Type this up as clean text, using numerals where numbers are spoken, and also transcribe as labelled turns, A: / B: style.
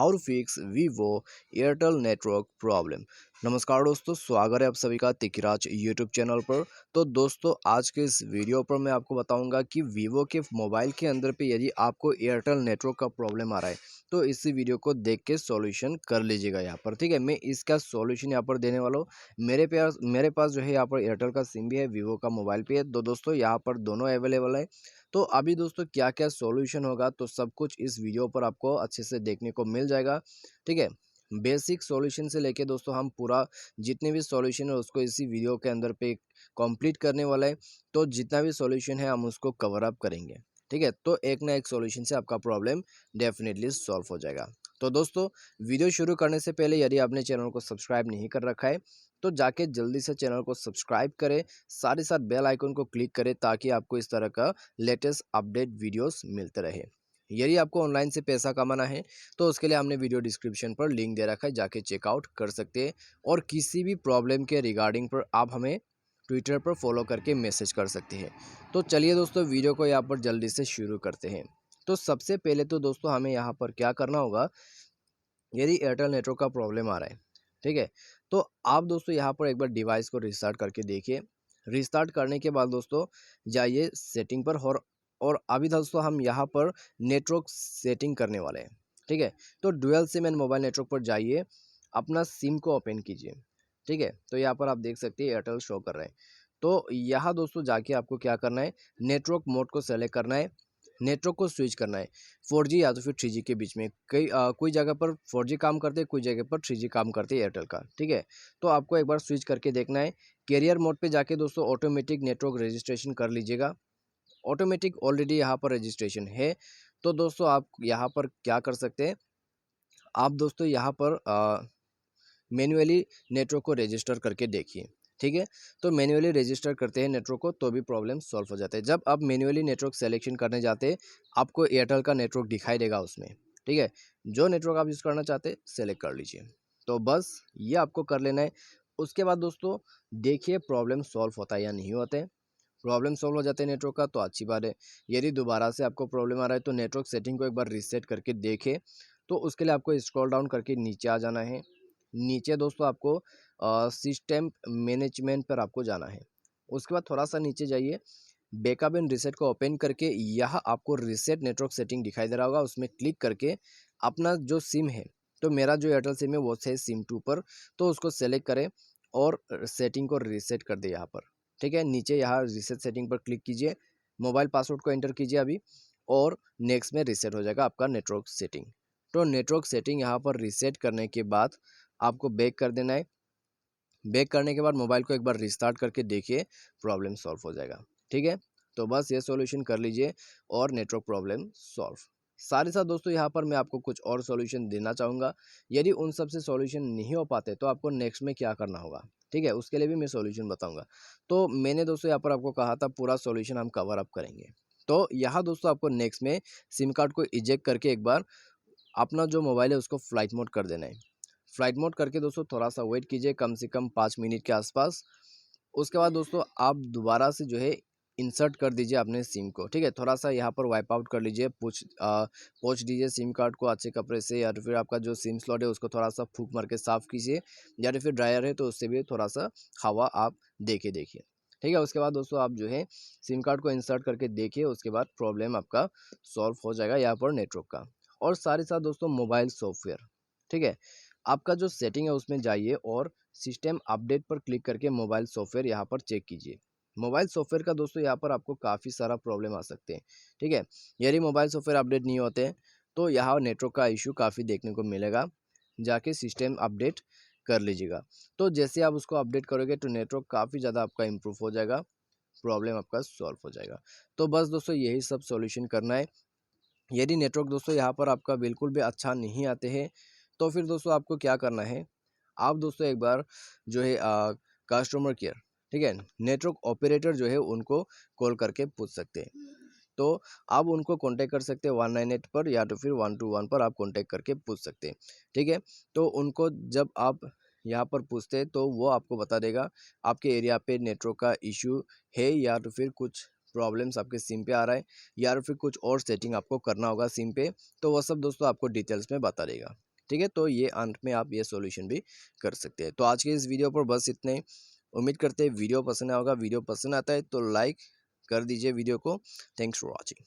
A: How to fix Vivo Airtel network problem. नमस्कार दोस्तों, स्वागत है आप सभी का तिकराज यूट्यूब चैनल पर। तो दोस्तों, आज के इस वीडियो पर मैं आपको बताऊंगा कि वीवो के मोबाइल के अंदर पे यदि आपको एयरटेल नेटवर्क का प्रॉब्लम आ रहा है तो इसी वीडियो को देख के सॉल्यूशन कर लीजिएगा यहाँ पर। ठीक है, मैं इसका सॉल्यूशन यहाँ पर देने वाला हूँ। मेरे पास जो है यहाँ पर एयरटेल का सिम भी है, वीवो का मोबाइल भी है। तो दोस्तों, यहाँ पर दोनों अवेलेबल है। तो अभी दोस्तों क्या क्या सॉल्यूशन होगा तो सब कुछ इस वीडियो पर आपको अच्छे से देखने को मिल जाएगा। ठीक है, बेसिक सॉल्यूशन से लेके दोस्तों हम पूरा जितने भी सॉल्यूशन है उसको इसी वीडियो के अंदर पे कंप्लीट करने वाला है। तो जितना भी सॉल्यूशन है हम उसको कवर अप करेंगे। ठीक है, तो एक ना एक सॉल्यूशन से आपका प्रॉब्लम डेफिनेटली सॉल्व हो जाएगा। तो दोस्तों, वीडियो शुरू करने से पहले यदि आपने चैनल को सब्सक्राइब नहीं कर रखा है तो जाके जल्दी से चैनल को सब्सक्राइब करें, साथ ही साथ बेल आइकन को क्लिक करें ताकि आपको इस तरह का लेटेस्ट अपडेट वीडियोस मिलते रहे। यदि आपको ऑनलाइन से पैसा कमाना है तो उसके लिए हमने वीडियो डिस्क्रिप्शन पर लिंक दे रखा है, जाके चेकआउट कर सकते हैं। और किसी भी प्रॉब्लम के रिगार्डिंग पर आप हमें ट्विटर पर फॉलो करके मैसेज कर सकते हैं। तो चलिए दोस्तों, वीडियो को यहाँ पर जल्दी से शुरू करते हैं। तो सबसे पहले तो दोस्तों हमें यहाँ पर क्या करना होगा, यदि एयरटेल नेटवर्क का प्रॉब्लम आ रहा है, ठीक है, तो आप दोस्तों यहाँ पर एक बार डिवाइस को रिस्टार्ट करके देखिए। रिस्टार्ट करने के बाद दोस्तों जाइए सेटिंग पर। और अभी दोस्तों हम यहाँ पर नेटवर्क सेटिंग करने वाले हैं। ठीक है, तो dual SIM and mobile network पर जाइए, अपना सिम को ओपन कीजिए। ठीक है, तो यहाँ पर आप देख सकते हैं एयरटेल शो कर रहे हैं। तो यहाँ दोस्तों जाके आपको क्या करना है, नेटवर्क मोड को सेलेक्ट करना है, नेटवर्क को स्विच करना है 4G या तो फिर 3G के बीच में। कोई जगह पर 4G काम करते हैं, कोई जगह पर 3G काम करते हैं एयरटेल का। ठीक है, तो आपको एक बार स्विच करके देखना है। कैरियर मोड पे जाके दोस्तों ऑटोमेटिक नेटवर्क रजिस्ट्रेशन कर लीजिएगा। ऑटोमेटिक ऑलरेडी यहाँ पर रजिस्ट्रेशन है। तो दोस्तों आप यहाँ पर क्या कर सकते हैं, आप दोस्तों यहाँ पर मैन्युअली नेटवर्क को रजिस्टर करके देखिए। ठीक है, तो मैन्युअली रजिस्टर करते हैं नेटवर्क को तो भी प्रॉब्लम सॉल्व हो जाता है। जब आप मैन्युअली नेटवर्क सेलेक्शन करने जाते हैं आपको एयरटेल का नेटवर्क दिखाई देगा उसमें। ठीक है, जो नेटवर्क आप यूज़ करना चाहते हैं सेलेक्ट कर लीजिए। तो बस ये आपको कर लेना है। उसके बाद दोस्तों देखिए प्रॉब्लम सॉल्व होता है या नहीं होता है। प्रॉब्लम सॉल्व हो जाते हैं नेटवर्क का तो अच्छी बात है। यदि दोबारा से आपको प्रॉब्लम आ रहा है तो नेटवर्क सेटिंग को एक बार रीसेट करके देखें। तो उसके लिए आपको स्क्रॉल डाउन करके नीचे आ जाना है। नीचे दोस्तों आपको सिस्टम मैनेजमेंट पर आपको जाना है। उसके बाद थोड़ा सा नीचे जाइए, बैकअप एंड रीसेट को ओपन करके यहाँ आपको रीसेट नेटवर्क सेटिंग दिखाई दे रहा होगा, उसमें क्लिक करके अपना जो सिम है, तो मेरा जो एयरटेल सिम है वो है सिम 2 पर, तो उसको सेलेक्ट करें और सेटिंग को रीसेट कर दे यहाँ पर। ठीक है, नीचे यहाँ रीसेट सेटिंग पर क्लिक कीजिए, मोबाइल पासवर्ड को एंटर कीजिए अभी, और नेक्स्ट में रीसेट हो जाएगा आपका नेटवर्क सेटिंग। तो नेटवर्क सेटिंग यहाँ पर रीसेट करने के बाद आपको बैक कर देना है। बैक करने के बाद मोबाइल को एक बार रिस्टार्ट करके देखिए, प्रॉब्लम सॉल्व हो जाएगा। ठीक है, तो बस ये सॉल्यूशन कर लीजिए और नेटवर्क प्रॉब्लम सॉल्व। साथ ही साथ दोस्तों यहाँ पर मैं आपको कुछ और सॉल्यूशन देना चाहूँगा। यदि उन सब से सॉल्यूशन नहीं हो पाते तो आपको नेक्स्ट में क्या करना होगा, ठीक है, उसके लिए भी मैं सॉल्यूशन बताऊँगा। तो मैंने दोस्तों यहाँ पर आपको कहा था पूरा सॉल्यूशन हम कवर अप करेंगे। तो यहाँ दोस्तों आपको नेक्स्ट में सिम कार्ड को इजेक्ट करके एक बार अपना जो मोबाइल है उसको फ्लाइट मोड कर देना है। फ्लाइट मोड करके दोस्तों थोड़ा सा वेट कीजिए, कम से कम 5 मिनट के आसपास। उसके बाद दोस्तों आप दोबारा से जो है इंसर्ट कर दीजिए अपने सिम को। ठीक है, थोड़ा सा यहाँ पर वाइप आउट कर लीजिए, पोंछ दीजिए सिम कार्ड को अच्छे कपड़े से, या तो फिर आपका जो सिम स्लॉट है उसको थोड़ा सा फूंक मार के साफ कीजिए, या तो फिर ड्रायर है तो उससे भी थोड़ा सा हवा आप देखिए। ठीक है, उसके बाद दोस्तों आप जो है सिम कार्ड को इंसर्ट करके देखिए, उसके बाद प्रॉब्लम आपका सॉल्व हो जाएगा यहाँ पर नेटवर्क का। और साथ ही साथ दोस्तों मोबाइल सॉफ्टवेयर, ठीक है, आपका जो सेटिंग है उसमें जाइए और सिस्टम अपडेट पर क्लिक करके मोबाइल सॉफ्टवेयर यहाँ पर चेक कीजिए। मोबाइल सॉफ्टवेयर का दोस्तों यहाँ पर आपको काफ़ी सारा प्रॉब्लम आ सकते हैं। ठीक है, यदि मोबाइल सॉफ्टवेयर अपडेट नहीं होते हैं तो यहाँ नेटवर्क का इशू काफ़ी देखने को मिलेगा, जाके सिस्टम अपडेट कर लीजिएगा। तो जैसे आप उसको अपडेट करोगे तो नेटवर्क काफ़ी ज़्यादा आपका इम्प्रूव हो जाएगा, प्रॉब्लम आपका सॉल्व हो जाएगा। तो बस दोस्तों यही सब सॉल्यूशन करना है। यदि नेटवर्क दोस्तों यहाँ पर आपका बिल्कुल भी अच्छा नहीं आते हैं तो फिर दोस्तों आपको क्या करना है, आप दोस्तों एक बार जो है कस्टमर केयर, ठीक है, नेटवर्क ऑपरेटर जो है उनको कॉल करके पूछ सकते हैं। तो आप उनको कांटेक्ट कर सकते हैं 198 पर, या तो फिर 121 पर आप कांटेक्ट करके पूछ सकते हैं। ठीक है, तो उनको जब आप यहाँ पर पूछते हैं तो वो आपको बता देगा आपके एरिया पे नेटवर्क का इशू है, या तो फिर कुछ प्रॉब्लम्स आपके सिम पे आ रहा है, या फिर कुछ और सेटिंग आपको करना होगा सिम पे, तो वो सब दोस्तों आपको डिटेल्स में बता देगा। ठीक है, तो ये अंत में आप ये सॉल्यूशन भी कर सकते हैं। तो आज के इस वीडियो पर बस इतने ही। उम्मीद करते हैं वीडियो पसंद आया होगा। वीडियो पसंद आता है तो लाइक कर दीजिए वीडियो को। Thanks for watching.